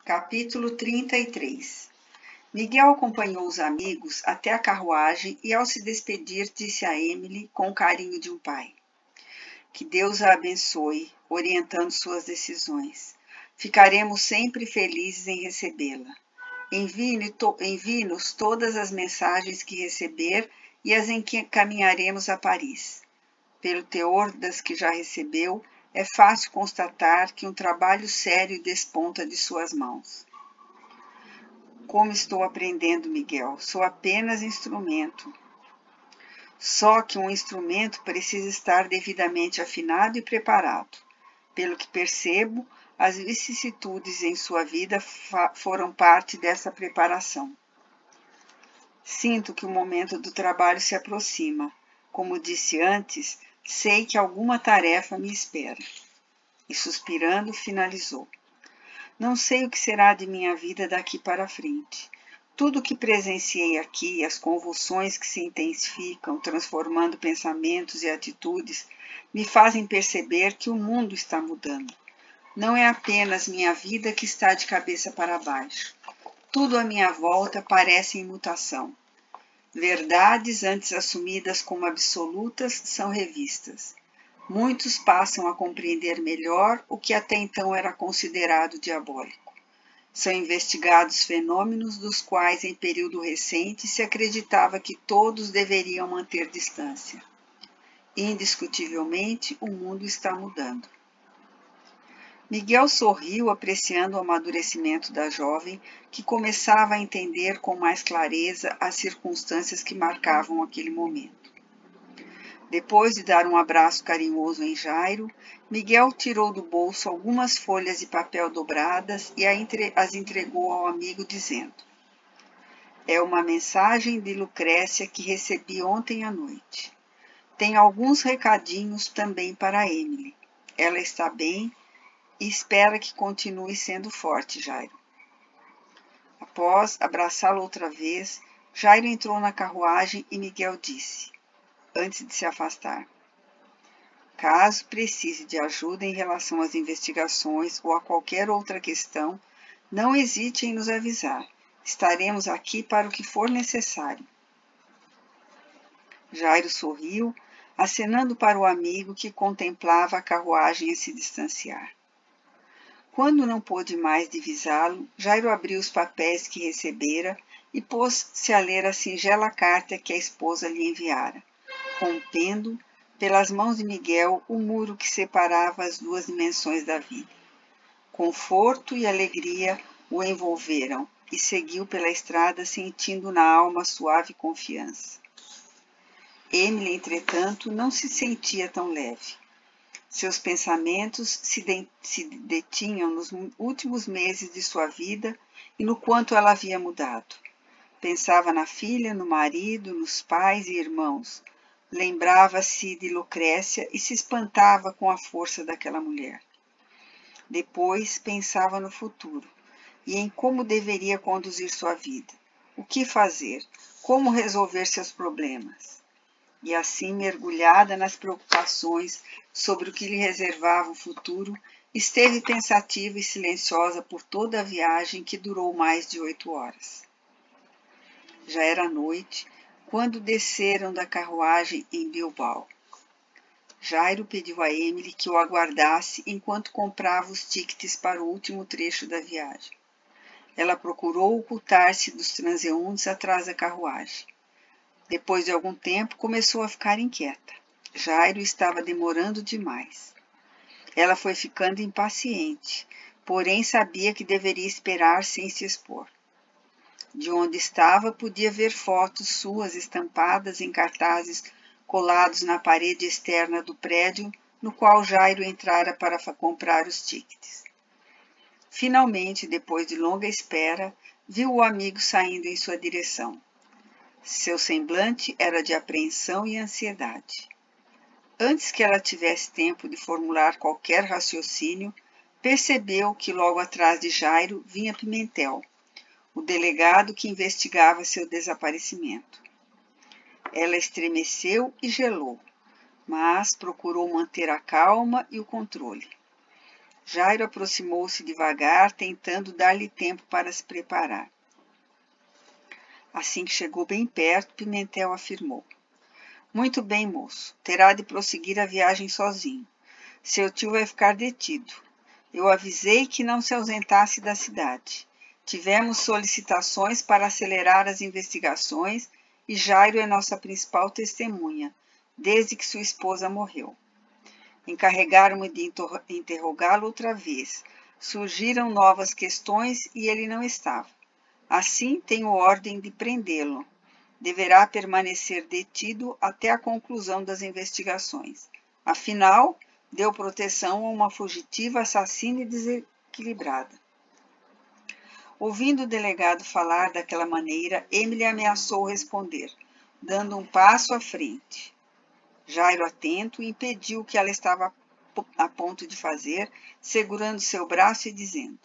Capítulo 33. Miguel acompanhou os amigos até a carruagem e, ao se despedir, disse a Emily com o carinho de um pai: que Deus a abençoe, orientando suas decisões. Ficaremos sempre felizes em recebê-la. Envie-nos todas as mensagens que receber e as encaminharemos a Paris. Pelo teor das que já recebeu, é fácil constatar que um trabalho sério desponta de suas mãos. Como estou aprendendo, Miguel? Sou apenas instrumento. Só que um instrumento precisa estar devidamente afinado e preparado. Pelo que percebo, as vicissitudes em sua vida foram parte dessa preparação. Sinto que o momento do trabalho se aproxima. Como disse antes, sei que alguma tarefa me espera. E suspirando, finalizou. Não sei o que será de minha vida daqui para frente. Tudo o que presenciei aqui, as convulsões que se intensificam, transformando pensamentos e atitudes, me fazem perceber que o mundo está mudando. Não é apenas minha vida que está de cabeça para baixo. Tudo à minha volta parece em mutação. Verdades antes assumidas como absolutas são revistas. Muitos passam a compreender melhor o que até então era considerado diabólico. São investigados fenômenos dos quais, em período recente, se acreditava que todos deveriam manter distância. Indiscutivelmente, o mundo está mudando. Miguel sorriu, apreciando o amadurecimento da jovem, que começava a entender com mais clareza as circunstâncias que marcavam aquele momento. Depois de dar um abraço carinhoso em Jairo, Miguel tirou do bolso algumas folhas de papel dobradas e as entregou ao amigo, dizendo: é uma mensagem de Lucrécia que recebi ontem à noite. Tem alguns recadinhos também para Emily. Ela está bem e espera que continue sendo forte, Jairo. Após abraçá-lo outra vez, Jairo entrou na carruagem e Miguel disse, antes de se afastar: caso precise de ajuda em relação às investigações ou a qualquer outra questão, não hesite em nos avisar. Estaremos aqui para o que for necessário. Jairo sorriu, acenando para o amigo que contemplava a carruagem a se distanciar. Quando não pôde mais divisá-lo, Jairo abriu os papéis que recebera e pôs-se a ler a singela carta que a esposa lhe enviara, rompendo, pelas mãos de Miguel, o muro que separava as duas dimensões da vida. Conforto e alegria o envolveram e seguiu pela estrada sentindo na alma suave confiança. Emily, entretanto, não se sentia tão leve. Seus pensamentos se detinham nos últimos meses de sua vida e no quanto ela havia mudado. Pensava na filha, no marido, nos pais e irmãos. Lembrava-se de Lucrécia e se espantava com a força daquela mulher. Depois pensava no futuro e em como deveria conduzir sua vida, o que fazer, como resolver seus problemas. E assim, mergulhada nas preocupações sobre o que lhe reservava o futuro, esteve pensativa e silenciosa por toda a viagem que durou mais de 8 horas. Já era noite, quando desceram da carruagem em Bilbao. Jairo pediu a Emily que o aguardasse enquanto comprava os tickets para o último trecho da viagem. Ela procurou ocultar-se dos transeuntes atrás da carruagem. Depois de algum tempo, começou a ficar inquieta. Jairo estava demorando demais. Ela foi ficando impaciente, porém sabia que deveria esperar sem se expor. De onde estava, podia ver fotos suas estampadas em cartazes colados na parede externa do prédio no qual Jairo entrara para comprar os tickets. Finalmente, depois de longa espera, viu o amigo saindo em sua direção. Seu semblante era de apreensão e ansiedade. Antes que ela tivesse tempo de formular qualquer raciocínio, percebeu que logo atrás de Jairo vinha Pimentel, o delegado que investigava seu desaparecimento. Ela estremeceu e gelou, mas procurou manter a calma e o controle. Jairo aproximou-se devagar, tentando dar-lhe tempo para se preparar. Assim que chegou bem perto, Pimentel afirmou: Muito bem, moço. Terá de prosseguir a viagem sozinho. Seu tio vai ficar detido. Eu avisei que não se ausentasse da cidade. Tivemos solicitações para acelerar as investigações e Jairo é nossa principal testemunha, desde que sua esposa morreu. Encarregaram-me de interrogá-lo outra vez. Surgiram novas questões e ele não estava. Assim, tenho ordem de prendê-lo. Deverá permanecer detido até a conclusão das investigações. Afinal, deu proteção a uma fugitiva assassina e desequilibrada. Ouvindo o delegado falar daquela maneira, Emily ameaçou responder, dando um passo à frente. Jairo, atento, impediu o que ela estava a ponto de fazer, segurando seu braço e dizendo: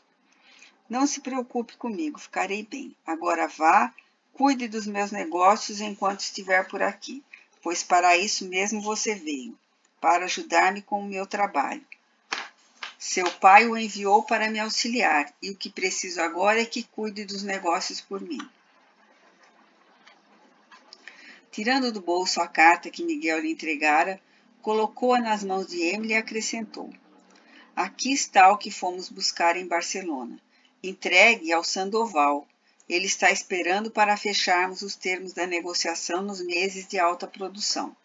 Não se preocupe comigo, ficarei bem. Agora vá, cuide dos meus negócios enquanto estiver por aqui, pois para isso mesmo você veio, para ajudar-me com o meu trabalho. Seu pai o enviou para me auxiliar, e o que preciso agora é que cuide dos negócios por mim. Tirando do bolso a carta que Miguel lhe entregara, colocou-a nas mãos de Emily e acrescentou: Aqui está o que fomos buscar em Barcelona. Entregue ao Sandoval. Ele está esperando para fecharmos os termos da negociação nos meses de alta produção.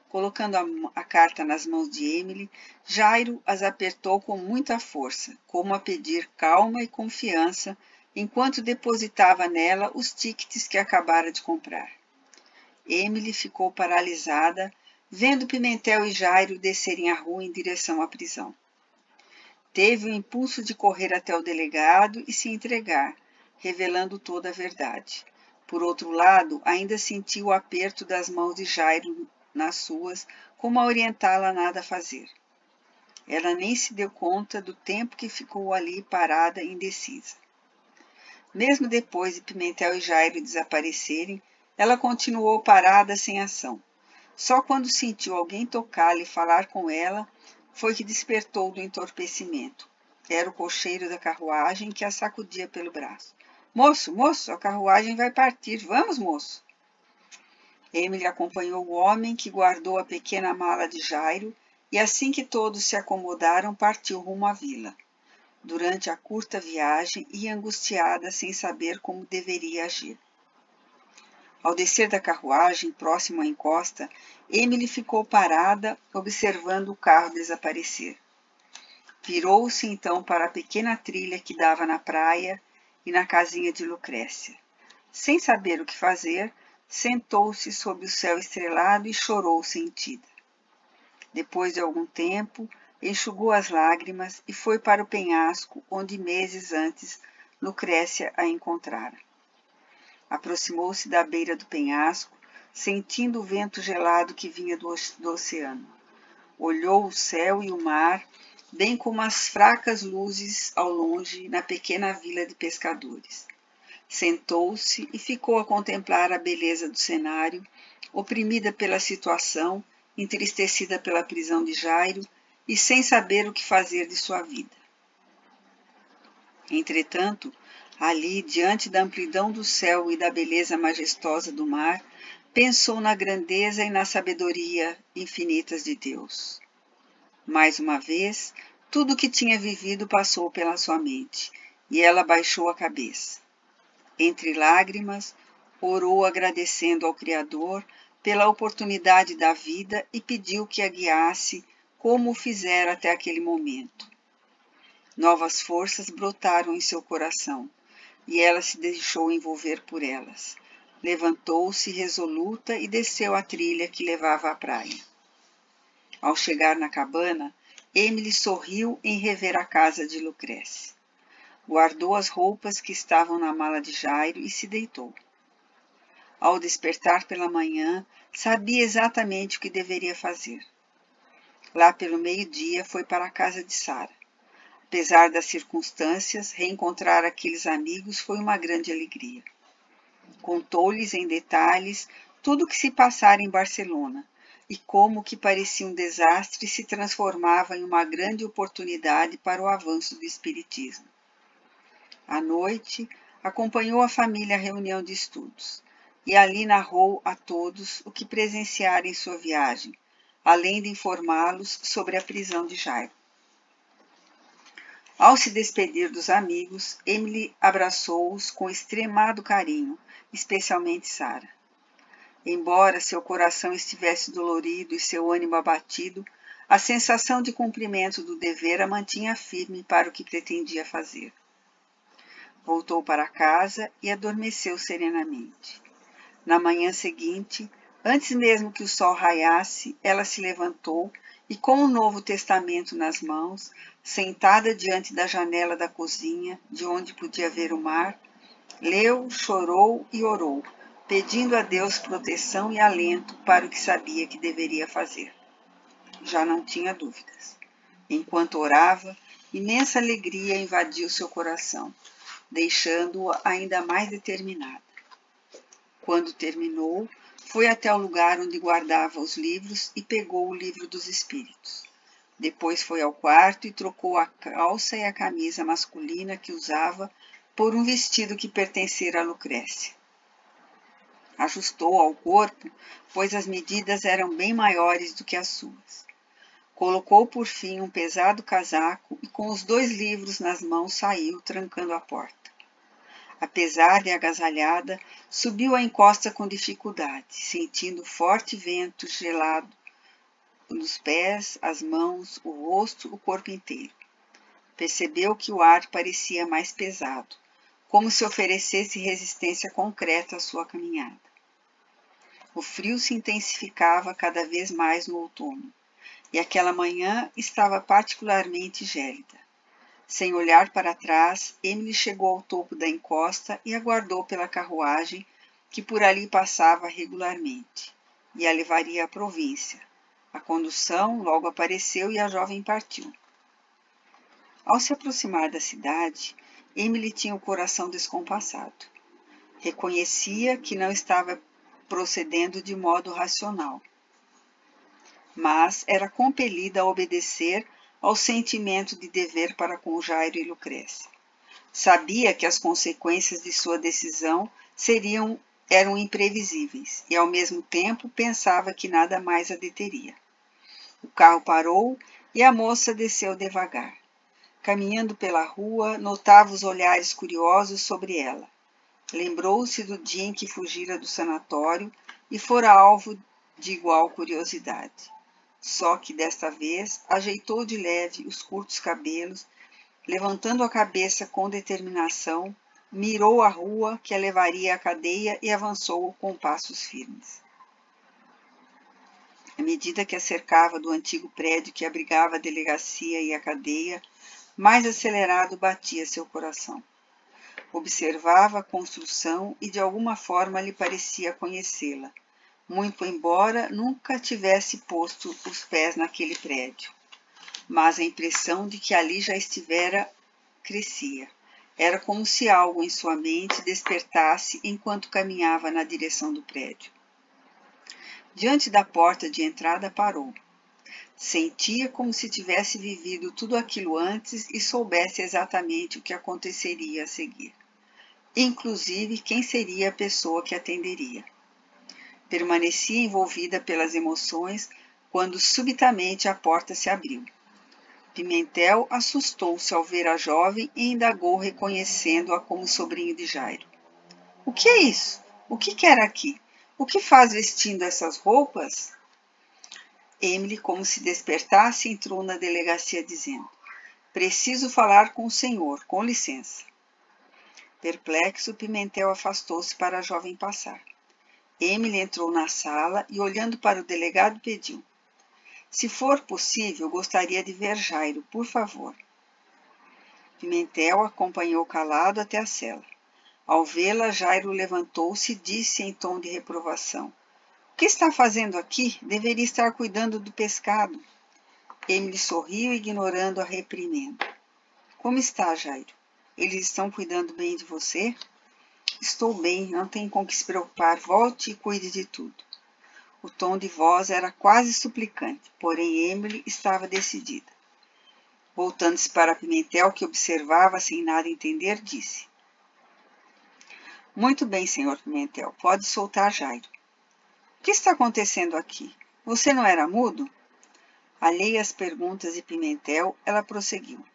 Colocando a carta nas mãos de Emily, Jairo as apertou com muita força, como a pedir calma e confiança, enquanto depositava nela os tickets que acabara de comprar. Emily ficou paralisada, vendo Pimentel e Jairo descerem a rua em direção à prisão. Teve o impulso de correr até o delegado e se entregar, revelando toda a verdade. Por outro lado, ainda sentiu o aperto das mãos de Jairo nas suas, como a orientá-la a nada a fazer. Ela nem se deu conta do tempo que ficou ali parada, indecisa. Mesmo depois de Pimentel e Jairo desaparecerem, ela continuou parada sem ação. Só quando sentiu alguém tocá-la e falar com ela, foi que despertou do entorpecimento. Era o cocheiro da carruagem que a sacudia pelo braço. Moço, moço, a carruagem vai partir. Vamos, moço. Emily acompanhou o homem que guardou a pequena mala de Jairo e assim que todos se acomodaram, partiu rumo à vila. Durante a curta viagem, ia angustiada sem saber como deveria agir. Ao descer da carruagem, próximo à encosta, Emily ficou parada, observando o carro desaparecer. Virou-se então para a pequena trilha que dava na praia e na casinha de Lucrécia. Sem saber o que fazer, sentou-se sob o céu estrelado e chorou sentida. Depois de algum tempo, enxugou as lágrimas e foi para o penhasco onde meses antes Lucrécia a encontrara. Aproximou-se da beira do penhasco, sentindo o vento gelado que vinha do oceano. Olhou o céu e o mar, bem como as fracas luzes ao longe na pequena vila de pescadores. Sentou-se e ficou a contemplar a beleza do cenário, oprimida pela situação, entristecida pela prisão de Jairo e sem saber o que fazer de sua vida. Entretanto, ali, diante da amplidão do céu e da beleza majestosa do mar, pensou na grandeza e na sabedoria infinitas de Deus. Mais uma vez, tudo o que tinha vivido passou pela sua mente, e ela baixou a cabeça. Entre lágrimas, orou agradecendo ao Criador pela oportunidade da vida e pediu que a guiasse como o fizera até aquele momento. Novas forças brotaram em seu coração, e ela se deixou envolver por elas. Levantou-se resoluta e desceu a trilha que levava à praia. Ao chegar na cabana, Emily sorriu em rever a casa de Lucrécia. Guardou as roupas que estavam na mala de Jairo e se deitou. Ao despertar pela manhã, sabia exatamente o que deveria fazer. Lá pelo meio-dia foi para a casa de Sara. Apesar das circunstâncias, reencontrar aqueles amigos foi uma grande alegria. Contou-lhes em detalhes tudo o que se passara em Barcelona e como o que parecia um desastre se transformava em uma grande oportunidade para o avanço do espiritismo. À noite, acompanhou a família à reunião de estudos e ali narrou a todos o que presenciara em sua viagem, além de informá-los sobre a prisão de Jairo. Ao se despedir dos amigos, Emily abraçou-os com extremado carinho, especialmente Sara. Embora seu coração estivesse dolorido e seu ânimo abatido, a sensação de cumprimento do dever a mantinha firme para o que pretendia fazer. Voltou para casa e adormeceu serenamente. Na manhã seguinte, antes mesmo que o sol raiasse, ela se levantou e, com o Novo Testamento nas mãos, sentada diante da janela da cozinha, de onde podia ver o mar, leu, chorou e orou, pedindo a Deus proteção e alento para o que sabia que deveria fazer. Já não tinha dúvidas. Enquanto orava, imensa alegria invadiu seu coração, deixando-o ainda mais determinada. Quando terminou, foi até o lugar onde guardava os livros e pegou o livro dos Espíritos. Depois foi ao quarto e trocou a calça e a camisa masculina que usava por um vestido que pertencera a Lucrécia. Ajustou ao corpo, pois as medidas eram bem maiores do que as suas. Colocou por fim um pesado casaco e com os 2 livros nas mãos saiu, trancando a porta. Apesar de agasalhada, subiu a encosta com dificuldade, sentindo forte vento gelado nos pés, as mãos, o rosto, o corpo inteiro. Percebeu que o ar parecia mais pesado, como se oferecesse resistência concreta à sua caminhada. O frio se intensificava cada vez mais no outono, e aquela manhã estava particularmente gélida. Sem olhar para trás, Emily chegou ao topo da encosta e aguardou pela carruagem que por ali passava regularmente, e a levaria à província. A condução logo apareceu e a jovem partiu. Ao se aproximar da cidade, Emily tinha o coração descompassado. Reconhecia que não estava procedendo de modo racional, mas era compelida a obedecer ao sentimento de dever para com Jairo e Lucrécia. Sabia que as consequências de sua decisão eram imprevisíveis e, ao mesmo tempo, pensava que nada mais a deteria. O carro parou e a moça desceu devagar. Caminhando pela rua, notava os olhares curiosos sobre ela. Lembrou-se do dia em que fugira do sanatório e fora alvo de igual curiosidade. Só que, desta vez, ajeitou de leve os curtos cabelos, levantando a cabeça com determinação, mirou a rua que a levaria à cadeia e avançou com passos firmes. À medida que a cercava do antigo prédio que abrigava a delegacia e a cadeia, mais acelerado batia seu coração. Observava a construção e de alguma forma lhe parecia conhecê-la, muito embora nunca tivesse posto os pés naquele prédio. Mas a impressão de que ali já estivera crescia. Era como se algo em sua mente despertasse enquanto caminhava na direção do prédio. Diante da porta de entrada parou. Sentia como se tivesse vivido tudo aquilo antes e soubesse exatamente o que aconteceria a seguir. Inclusive quem seria a pessoa que atenderia. Permanecia envolvida pelas emoções quando subitamente a porta se abriu. Pimentel assustou-se ao ver a jovem e indagou, reconhecendo-a como sobrinho de Jairo. — O que é isso? O que quer aqui? O que faz vestindo essas roupas? Emily, como se despertasse, entrou na delegacia dizendo: — Preciso falar com o senhor, com licença. Perplexo, Pimentel afastou-se para a jovem passar. Emily entrou na sala e, olhando para o delegado, pediu: — Se for possível, gostaria de ver Jairo, por favor. Pimentel acompanhou calado até a cela. Ao vê-la, Jairo levantou-se e disse em tom de reprovação: — O que está fazendo aqui? Deveria estar cuidando do pescado. Emily sorriu, ignorando a reprimenda. — Como está, Jairo? Eles estão cuidando bem de você? — Estou bem, não tem com que se preocupar. Volte e cuide de tudo. O tom de voz era quase suplicante, porém Emily estava decidida. Voltando-se para Pimentel, que observava sem nada entender, disse: Muito bem, senhor Pimentel, pode soltar Jairo. O que está acontecendo aqui? Você não era mudo? Alheia às perguntas de Pimentel, ela prosseguiu.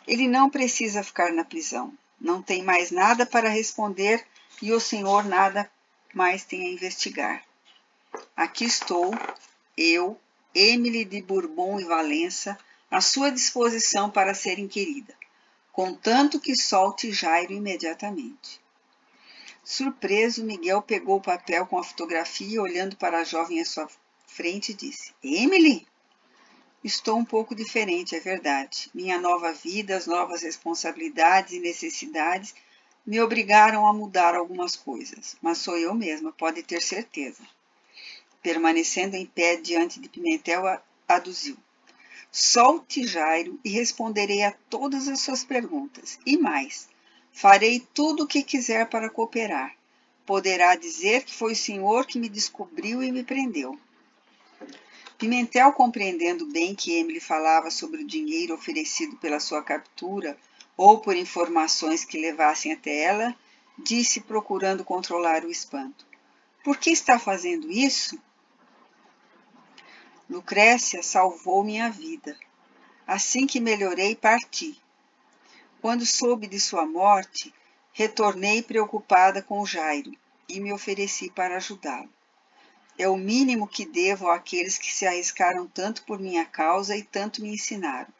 Ele não precisa ficar na prisão. Não tem mais nada para responder e o senhor nada mais tem a investigar. Aqui estou, eu, Emily de Bourbon e Valença, à sua disposição para ser inquirida, contanto que solte Jairo imediatamente. Surpreso, Miguel pegou o papel com a fotografia e, olhando para a jovem à sua frente, disse: Emily? Estou um pouco diferente, é verdade. Minha nova vida, as novas responsabilidades e necessidades me obrigaram a mudar algumas coisas, mas sou eu mesma, pode ter certeza. Permanecendo em pé diante de Pimentel, aduziu. Solte Jairo e responderei a todas as suas perguntas. E mais, farei tudo o que quiser para cooperar. Poderá dizer que foi o senhor que me descobriu e me prendeu. Pimentel, compreendendo bem que Emily falava sobre o dinheiro oferecido pela sua captura ou por informações que levassem até ela, disse, procurando controlar o espanto. Por que está fazendo isso? Lucrécia salvou minha vida. Assim que melhorei, parti. Quando soube de sua morte, retornei preocupada com Jairo e me ofereci para ajudá-lo. É o mínimo que devo àqueles que se arriscaram tanto por minha causa e tanto me ensinaram.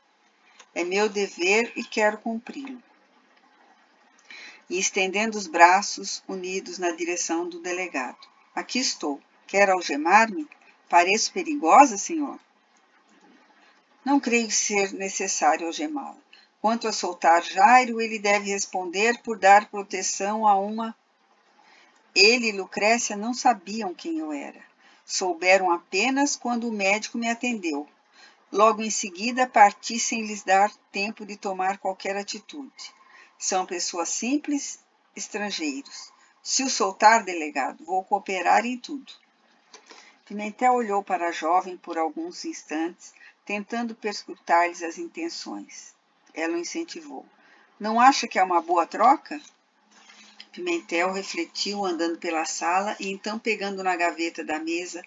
É meu dever e quero cumpri-lo. E estendendo os braços unidos na direção do delegado. Aqui estou. Quer algemar-me? Pareço perigosa, senhor? Não creio ser necessário algemá-la. Quanto a soltar Jairo, ele deve responder por dar proteção a uma... Ele e Lucrécia não sabiam quem eu era. Souberam apenas quando o médico me atendeu. Logo em seguida, parti sem lhes dar tempo de tomar qualquer atitude. São pessoas simples, estrangeiros. Se o soltar, delegado, vou cooperar em tudo. Pimentel olhou para a jovem por alguns instantes, tentando perscrutar-lhes as intenções. Ela o incentivou. Não acha que é uma boa troca? Pimentel refletiu, andando pela sala, e então, pegando na gaveta da mesa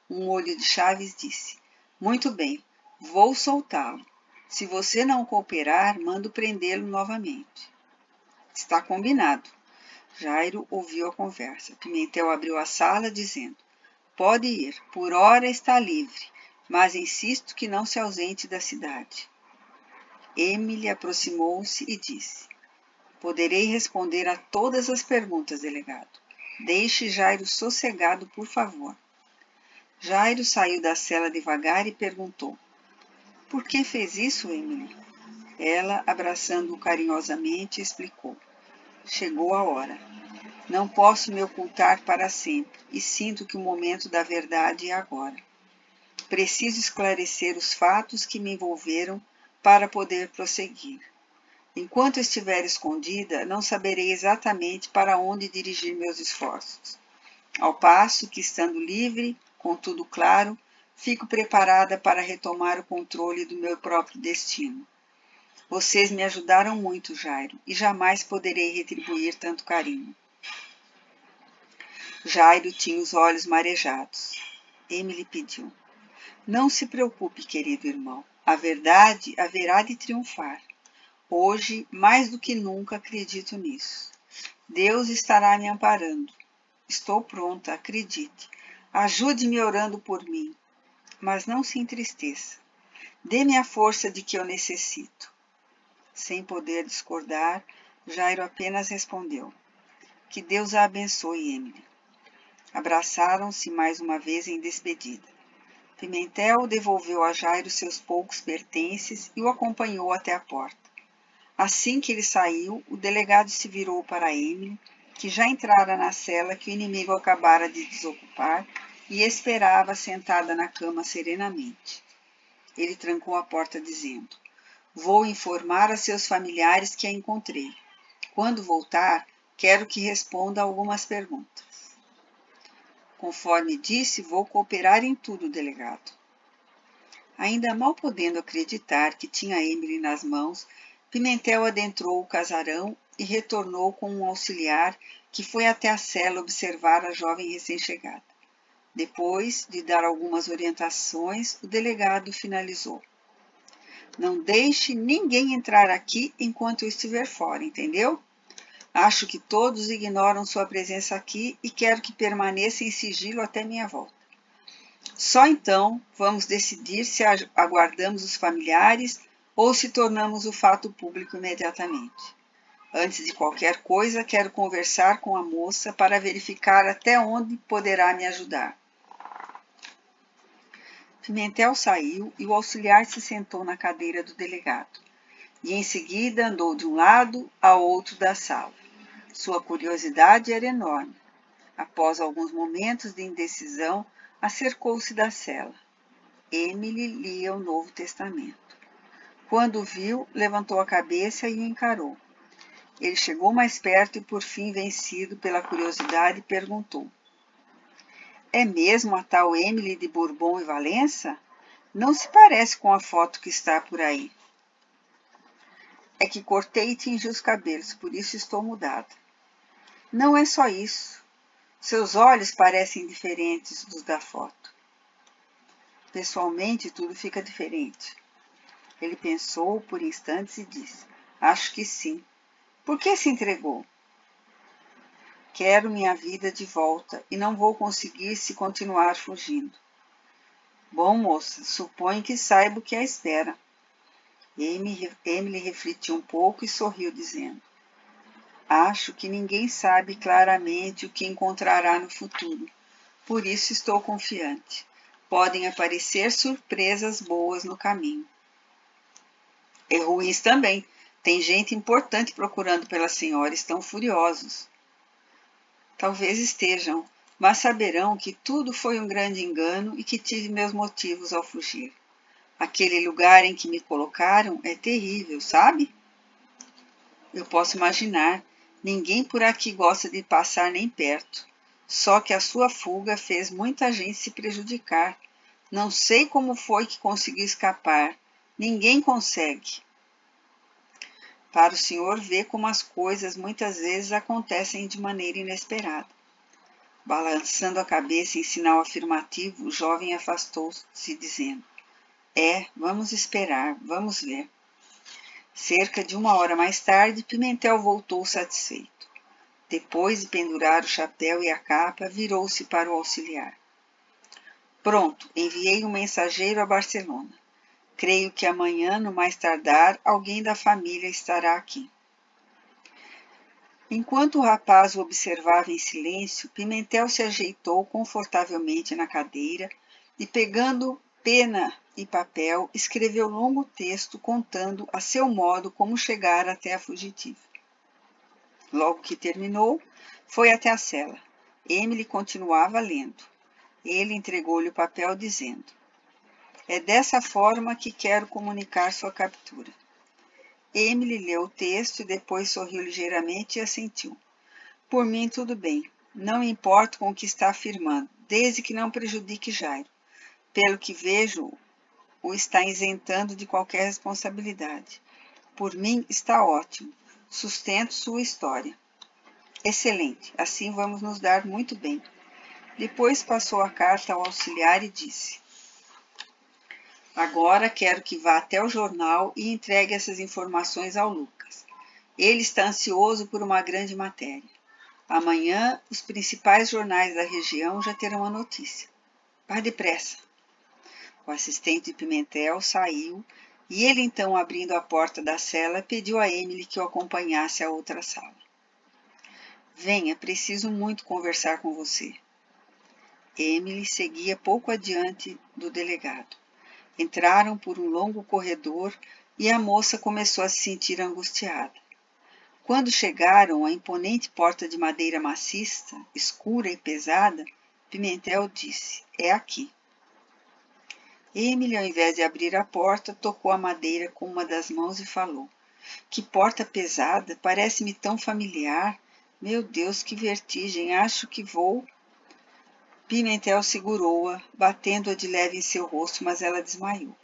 um olho de chaves, disse: Muito bem, vou soltá-lo. Se você não cooperar, mando prendê-lo novamente. Está combinado. Jairo ouviu a conversa. Pimentel abriu a sala, dizendo: Pode ir, por hora está livre, mas insisto que não se ausente da cidade. Emily aproximou-se e disse: Poderei responder a todas as perguntas, delegado. Deixe Jairo sossegado, por favor. Jairo saiu da cela devagar e perguntou: Por que fez isso, Emily? Ela, abraçando-o carinhosamente, explicou: Chegou a hora. Não posso me ocultar para sempre e sinto que o momento da verdade é agora. Preciso esclarecer os fatos que me envolveram para poder prosseguir. Enquanto estiver escondida, não saberei exatamente para onde dirigir meus esforços. Ao passo que, estando livre, com tudo claro, fico preparada para retomar o controle do meu próprio destino. Vocês me ajudaram muito, Jairo, e jamais poderei retribuir tanto carinho. Jairo tinha os olhos marejados. Emily pediu: Não se preocupe, querido irmão. A verdade haverá de triunfar. Hoje, mais do que nunca, acredito nisso. Deus estará me amparando. Estou pronta, acredite. Ajude-me orando por mim. Mas não se entristeça. Dê-me a força de que eu necessito. Sem poder discordar, Jairo apenas respondeu: Que Deus a abençoe, Emily. Abraçaram-se mais uma vez em despedida. Pimentel devolveu a Jairo seus poucos pertences e o acompanhou até a porta. Assim que ele saiu, o delegado se virou para Emily, que já entrara na cela que o inimigo acabara de desocupar e esperava sentada na cama serenamente. Ele trancou a porta dizendo: Vou informar a seus familiares que a encontrei. Quando voltar, quero que responda algumas perguntas. Conforme disse, vou cooperar em tudo, delegado. Ainda mal podendo acreditar que tinha Emily nas mãos, Pimentel adentrou o casarão e retornou com um auxiliar que foi até a cela observar a jovem recém-chegada. Depois de dar algumas orientações, o delegado finalizou. Não deixe ninguém entrar aqui enquanto eu estiver fora, entendeu? Acho que todos ignoram sua presença aqui e quero que permaneça em sigilo até minha volta. Só então vamos decidir se aguardamos os familiares ou se tornamos o fato público imediatamente. Antes de qualquer coisa, quero conversar com a moça para verificar até onde poderá me ajudar. Pimentel saiu e o auxiliar se sentou na cadeira do delegado, e em seguida andou de um lado ao outro da sala. Sua curiosidade era enorme. Após alguns momentos de indecisão, acercou-se da cela. Emily lia o Novo Testamento. Quando o viu, levantou a cabeça e o encarou. Ele chegou mais perto e, por fim, vencido pela curiosidade, perguntou: É mesmo a tal Emily de Bourbon e Valença? Não se parece com a foto que está por aí. É que cortei e tingi os cabelos, por isso estou mudada. Não é só isso. Seus olhos parecem diferentes dos da foto. Pessoalmente, tudo fica diferente. Ele pensou por instantes e disse: Acho que sim. Por que se entregou? Quero minha vida de volta e não vou conseguir se continuar fugindo. Bom, moça, suponho que saiba o que a espera. Emily refletiu um pouco e sorriu, dizendo: Acho que ninguém sabe claramente o que encontrará no futuro. Por isso estou confiante. Podem aparecer surpresas boas no caminho. E ruins também. Tem gente importante procurando pela senhora, estão furiosos. Talvez estejam, mas saberão que tudo foi um grande engano e que tive meus motivos ao fugir. Aquele lugar em que me colocaram é terrível, sabe? Eu posso imaginar. Ninguém por aqui gosta de passar nem perto. Só que a sua fuga fez muita gente se prejudicar. Não sei como foi que conseguiu escapar. Ninguém consegue. Para o senhor ver como as coisas muitas vezes acontecem de maneira inesperada. Balançando a cabeça em sinal afirmativo, o jovem afastou-se, dizendo: vamos esperar, vamos ver. Cerca de 1 hora mais tarde, Pimentel voltou satisfeito. Depois de pendurar o chapéu e a capa, virou-se para o auxiliar. Pronto, enviei um mensageiro a Barcelona. Creio que amanhã, no mais tardar, alguém da família estará aqui. Enquanto o rapaz o observava em silêncio, Pimentel se ajeitou confortavelmente na cadeira e, pegando pena e papel, escreveu longo texto contando a seu modo como chegara até a fugitiva. Logo que terminou, foi até a cela. Emily continuava lendo. Ele entregou-lhe o papel, dizendo: É dessa forma que quero comunicar sua captura. Emily leu o texto e depois sorriu ligeiramente e assentiu. Por mim, tudo bem. Não me importo com o que está afirmando, desde que não prejudique Jairo. Pelo que vejo, o está isentando de qualquer responsabilidade. Por mim, está ótimo. Sustento sua história. Excelente. Assim vamos nos dar muito bem. Depois passou a carta ao auxiliar e disse: Agora quero que vá até o jornal e entregue essas informações ao Lucas. Ele está ansioso por uma grande matéria. Amanhã, os principais jornais da região já terão a notícia. Vá depressa. O assistente de Pimentel saiu e ele então, abrindo a porta da cela, pediu a Emily que o acompanhasse à outra sala. Venha, preciso muito conversar com você. Emily seguia pouco adiante do delegado. Entraram por um longo corredor e a moça começou a se sentir angustiada. Quando chegaram à imponente porta de madeira maciça, escura e pesada, Pimentel disse: É aqui. Emily, ao invés de abrir a porta, tocou a madeira com uma das mãos e falou: Que porta pesada, parece-me tão familiar. Meu Deus, que vertigem, acho que vou... Pimentel segurou-a, batendo-a de leve em seu rosto, mas ela desmaiou.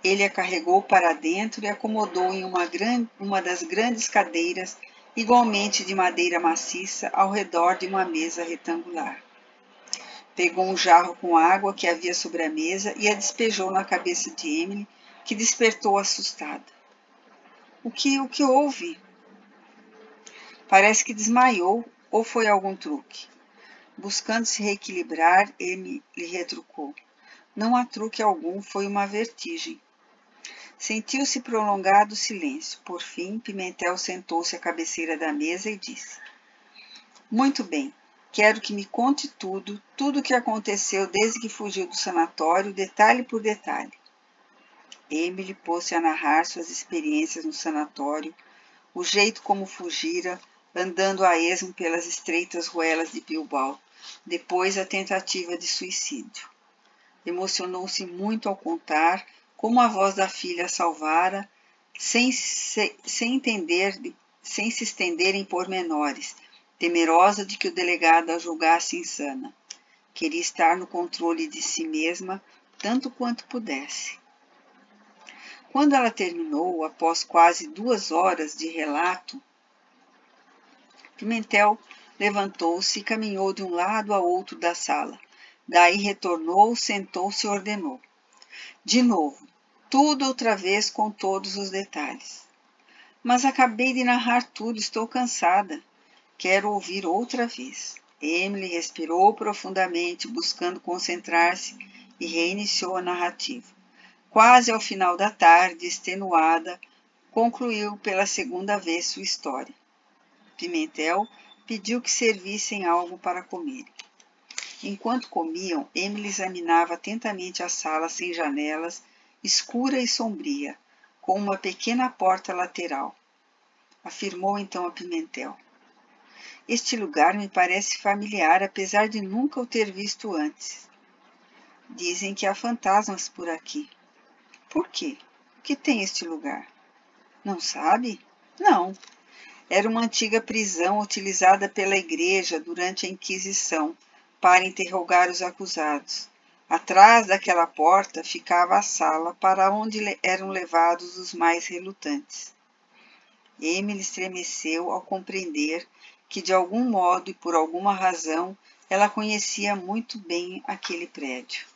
Ele a carregou para dentro e acomodou em uma das grandes cadeiras, igualmente de madeira maciça, ao redor de uma mesa retangular. Pegou um jarro com água que havia sobre a mesa e a despejou na cabeça de Emily, que despertou assustada. O que houve? Parece que desmaiou ou foi algum truque. Buscando se reequilibrar, Emily retrucou. Não há truque algum, foi uma vertigem. Sentiu-se prolongado silêncio. Por fim, Pimentel sentou-se à cabeceira da mesa e disse: Muito bem, quero que me conte tudo o que aconteceu desde que fugiu do sanatório, detalhe por detalhe. Emily pôs-se a narrar suas experiências no sanatório, o jeito como fugira, andando a esmo pelas estreitas ruelas de Bilbao, depois a tentativa de suicídio. Emocionou-se muito ao contar como a voz da filha a salvara, sem se estender em pormenores, temerosa de que o delegado a julgasse insana. Queria estar no controle de si mesma, tanto quanto pudesse. Quando ela terminou, após quase 2 horas de relato, Pimentel levantou-se e caminhou de um lado a outro da sala. Daí retornou, sentou-se e ordenou. De novo, tudo outra vez com todos os detalhes. Mas acabei de narrar tudo, estou cansada. Quero ouvir outra vez. Emily respirou profundamente, buscando concentrar-se, e reiniciou a narrativa. Quase ao final da tarde, extenuada, concluiu pela segunda vez sua história. Pimentel pediu que servissem algo para comer. Enquanto comiam, Emily examinava atentamente a sala sem janelas, escura e sombria, com uma pequena porta lateral. Afirmou então a Pimentel. Este lugar me parece familiar, apesar de nunca o ter visto antes. Dizem que há fantasmas por aqui. Por quê? O que tem este lugar? Não sabe? Não. Era uma antiga prisão utilizada pela igreja durante a Inquisição para interrogar os acusados. Atrás daquela porta ficava a sala para onde eram levados os mais relutantes. Emily estremeceu ao compreender que, de algum modo e por alguma razão, ela conhecia muito bem aquele prédio.